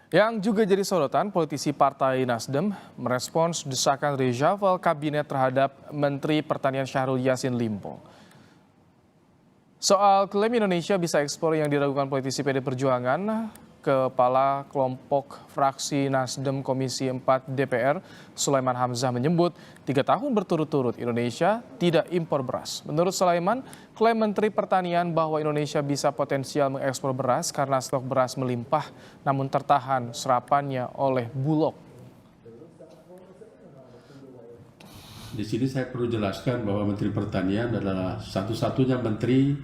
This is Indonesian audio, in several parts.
Yang juga jadi sorotan, politisi Partai Nasdem merespons desakan reshuffle kabinet terhadap Menteri Pertanian Syahrul Yassin Limpo. Soal klaim Indonesia bisa ekspor yang diragukan politisi PD Perjuangan, Kepala Kelompok Fraksi Nasdem Komisi 4 DPR, Sulaiman Hamzah menyebut 3 tahun berturut-turut Indonesia tidak impor beras. Menurut Sulaiman, klaim Menteri Pertanian bahwa Indonesia bisa potensial mengekspor beras karena stok beras melimpah namun tertahan serapannya oleh Bulog. Di sini saya perlu jelaskan bahwa Menteri Pertanian adalah satu-satunya menteri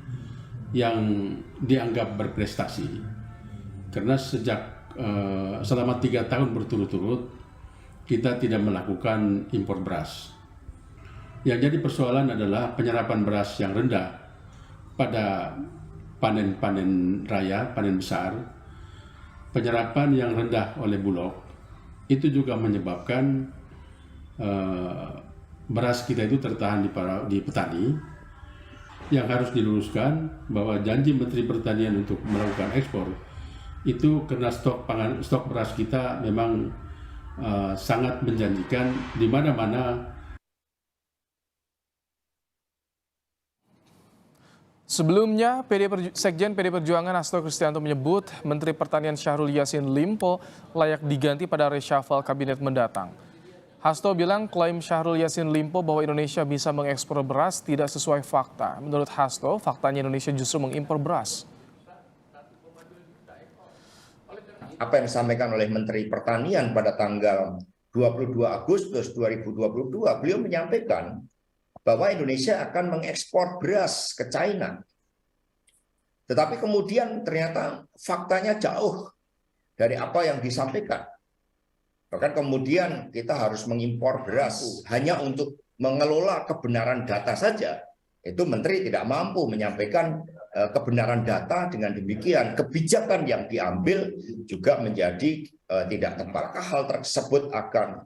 yang dianggap berprestasi. Karena selama 3 tahun berturut-turut kita tidak melakukan impor beras. Yang jadi persoalan adalah penyerapan beras yang rendah pada panen raya, panen besar. Penyerapan yang rendah oleh Bulog itu juga menyebabkan beras kita itu tertahan di petani. Yang harus diluruskan bahwa janji Menteri Pertanian untuk melakukan ekspor itu karena stok beras kita memang sangat menjanjikan di mana-mana. Sebelumnya, Sekjen PD Perjuangan Hasto Kristianto menyebut Menteri Pertanian Syahrul Yassin Limpo layak diganti pada reshuffle kabinet mendatang. Hasto bilang klaim Syahrul Yassin Limpo bahwa Indonesia bisa mengekspor beras tidak sesuai fakta. Menurut Hasto, faktanya Indonesia justru mengimpor beras. Apa yang disampaikan oleh Menteri Pertanian pada tanggal 22 Agustus 2022, beliau menyampaikan bahwa Indonesia akan mengekspor beras ke China. Tetapi kemudian ternyata faktanya jauh dari apa yang disampaikan. Bahkan kemudian kita harus mengimpor beras hanya untuk mengelola kebenaran data saja. Itu Menteri tidak mampu menyampaikan kebenaran data, dengan demikian kebijakan yang diambil juga menjadi tidak tepat. Apakah hal tersebut akan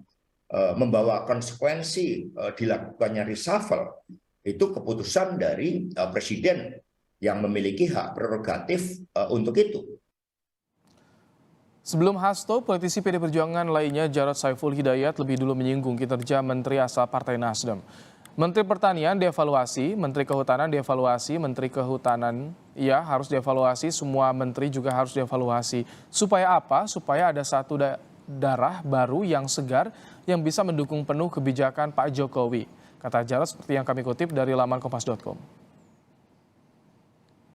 membawa konsekuensi dilakukannya reshuffle? Itu keputusan dari Presiden yang memiliki hak prerogatif untuk itu. Sebelum Hasto, politisi PD Perjuangan lainnya Jarod Saiful Hidayat lebih dulu menyinggung kinerja Menteri asal Partai Nasdem. Menteri Pertanian dievaluasi, Menteri Kehutanan dievaluasi, Menteri Kehutanan ya harus dievaluasi, semua menteri juga harus dievaluasi. Supaya apa? Supaya ada satu darah baru yang segar yang bisa mendukung penuh kebijakan Pak Jokowi. Kata Jarod seperti yang kami kutip dari laman kompas.com.